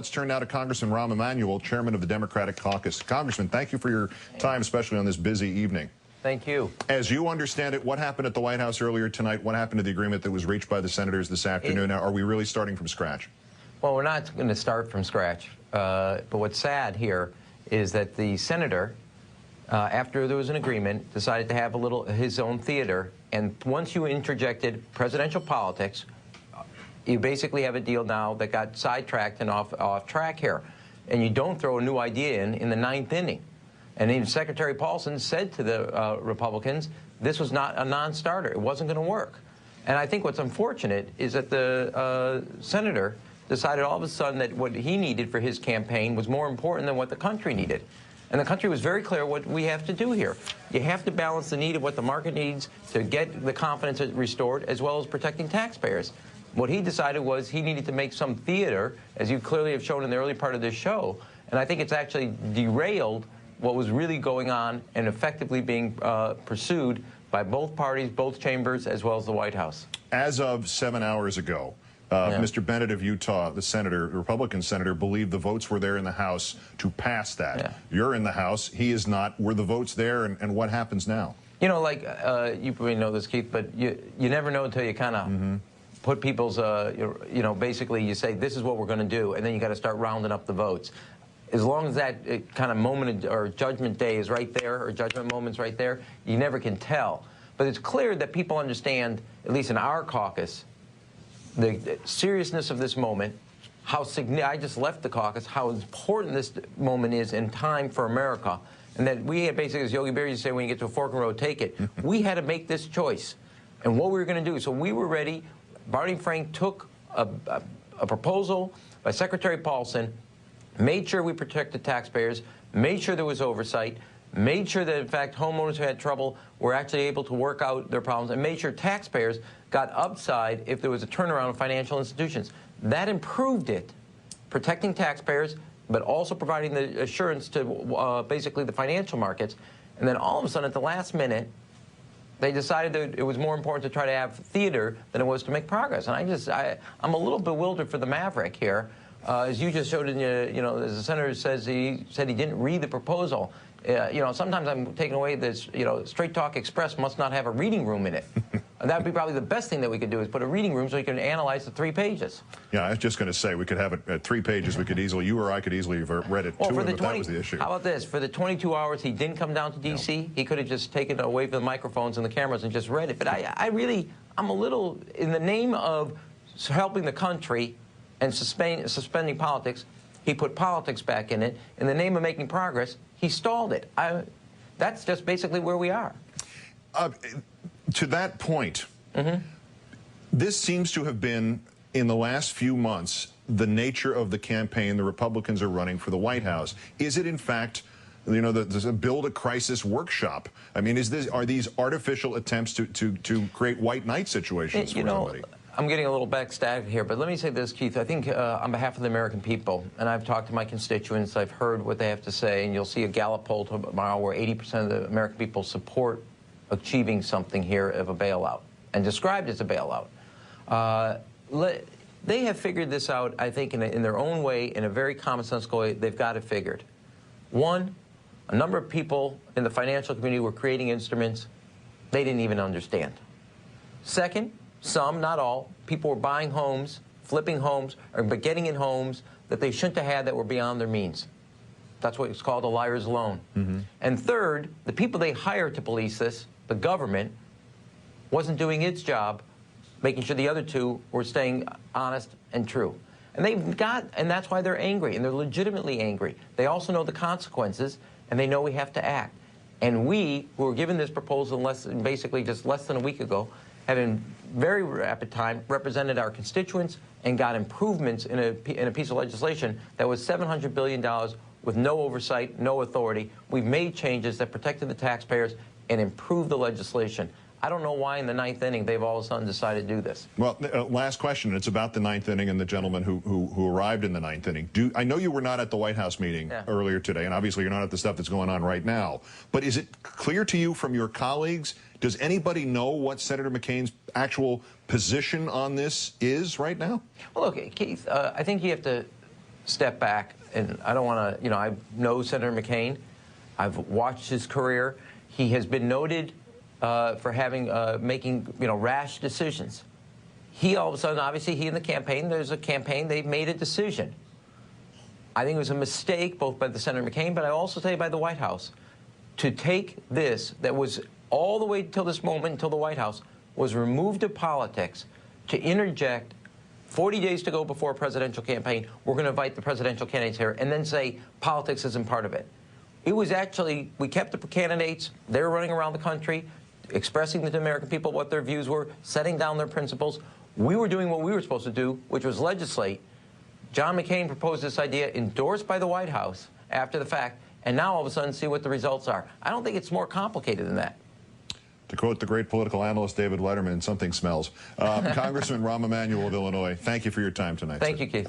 Let's turn now to Congressman Rahm Emanuel, chairman of the Democratic Caucus. Congressman, thank you for your time, especially on this busy evening. Thank you. As you understand it, what happened at the White House earlier tonight? What happened to the agreement that was reached by the senators this afternoon? Are we really starting from scratch? Well, we're not going to start from scratch. But what's sad here is that the senator, after there was an agreement, decided to have his own theater. And once you interjected presidential politics, you basically have a deal now that got sidetracked and off track here. And you don't throw a new idea in the ninth inning. And even Secretary Paulson said to the Republicans, this was not a non-starter. It wasn't going to work. And I think what's unfortunate is that the senator decided all of a sudden that what he needed for his campaign was more important than what the country needed. And the country was very clear what we have to do here. You have to balance the need of what the market needs to get the confidence restored, as well as protecting taxpayers. What he decided was he needed to make some theater, as you clearly have shown in the early part of this show, and I think it's actually derailed what was really going on and effectively being pursued by both parties, both chambers, as well as the White House. As of 7 hours ago, Mr. Bennett of Utah, the senator, the Republican senator, believed the votes were there in the House to pass that. Yeah. You're in the House. He is not. Were the votes there, and what happens now? You know, like, you probably know this, Keith, but you never know until you kind of put people's, you know, basically you say, this is what we're going to do, and then you got to start rounding up the votes. As long as that kind of moment or judgment day is right there, or judgment moment's right there, you never can tell. But it's clear that people understand, at least in our caucus, the seriousness of this moment, how I just left the caucus, how important this moment is in time for America, and that we had basically, as Yogi Berra used to say, when you get to a fork in the road, take it. We had to make this choice, and what we were going to do. So we were ready. Barney Frank took a proposal by Secretary Paulson, made sure we protected taxpayers, made sure there was oversight, made sure that, in fact, homeowners who had trouble were actually able to work out their problems, and made sure taxpayers got upside if there was a turnaround in financial institutions. That improved it, protecting taxpayers, but also providing the assurance to basically the financial markets. And then all of a sudden, at the last minute, they decided that it was more important to try to have theater than it was to make progress. And I'm a little bewildered for the maverick here. As you just showed in you know, as the senator says, he said he didn't read the proposal. You know, sometimes I'm taking away this, you know, Straight Talk Express must not have a reading room in it. And that would be probably the best thing that we could do, is put a reading room so you can analyze the 3 pages. Yeah, I was just going to say, we could have it at 3 pages. We could easily, you or I could easily have read it too, but that was the issue. How about this? For the 22 hours he didn't come down to D.C., he could have just taken away from the microphones and the cameras and just read it. But I'm a little, in the name of helping the country and suspending politics, he put politics back in it. In the name of making progress, he stalled it. That's just basically where we are. To that point, this seems to have been, in the last few months, the nature of the campaign the Republicans are running for the White House. Is it, in fact, you know, the build a crisis workshop? I mean, are these artificial attempts to create white knight situations for everybody? I'm getting a little backstabbed here, but let me say this, Keith. I think on behalf of the American people, and I've talked to my constituents, I've heard what they have to say, and you'll see a Gallup poll tomorrow where 80% of the American people support achieving something here of a bailout, and described as a bailout. They have figured this out, I think, in their own way, in a very commonsensical way. They've got it figured. One, a number of people in the financial community were creating instruments they didn't even understand. Second, some, not all, people were buying homes, flipping homes, but getting in homes that they shouldn't have had that were beyond their means. That's what it's called a liar's loan. And third, the people they hired to police this, the government, wasn't doing its job, making sure the other two were staying honest and true. And and that's why they're angry, and they're legitimately angry. They also know the consequences, and they know we have to act. And we, who were given this proposal basically just less than a week ago, have in very rapid time represented our constituents and got improvements in a piece of legislation that was $700 billion with no oversight, no authority. We've made changes that protected the taxpayers and improved the legislation. I don't know why in the 9th inning they've all of a sudden decided to do this. Well, last question. It's about the 9th inning and the gentleman who arrived in the 9th inning. I know you were not at the White House meeting earlier today, and obviously you're not at the stuff that's going on right now. But is it clear to you from your colleagues, does anybody know what Senator McCain's actual position on this is right now? Well, look, Keith, I think you have to step back, and I don't want to, I know Senator McCain. I've watched his career. He has been noted for making rash decisions. He all of a sudden, obviously, he and the campaign, there's a campaign, they made a decision. I think it was a mistake both by the Senator McCain, but I also say by the White House, to take this that was all the way till this moment, until the White House was removed of politics, to interject 40 days to go before a presidential campaign, we're going to invite the presidential candidates here, and then say politics isn't part of it. It was actually, we kept the candidates, they were running around the country, expressing to the American people what their views were, setting down their principles. We were doing what we were supposed to do, which was legislate. John McCain proposed this idea, endorsed by the White House after the fact, and now all of a sudden see what the results are. I don't think it's more complicated than that. To quote the great political analyst David Letterman, something smells. Congressman Rahm Emanuel of Illinois, thank you for your time tonight. Thank sir. you, Keith.